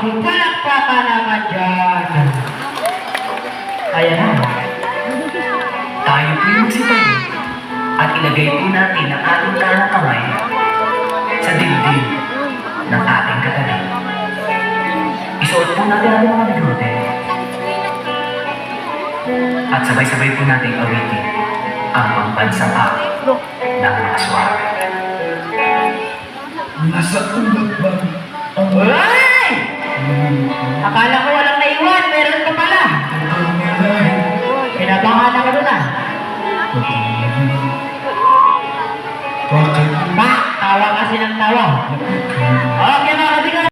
Palakpakan naman dyan. Ayan na. Tayo po yung magsitayo at ilagay po natin ang ating kanang kamay sa dibdib ng ating katabi. Isuot po natin ang mga bigote at sabay-sabay po natin awitin ang pambansang aking ng mga swabe. Nasa ulat ba? Ay! Akala ko walang naiwan, meron ka pala. Pinabangan ako doon ah. Bakit? Ba, tawa kasi ng tawa. Oh,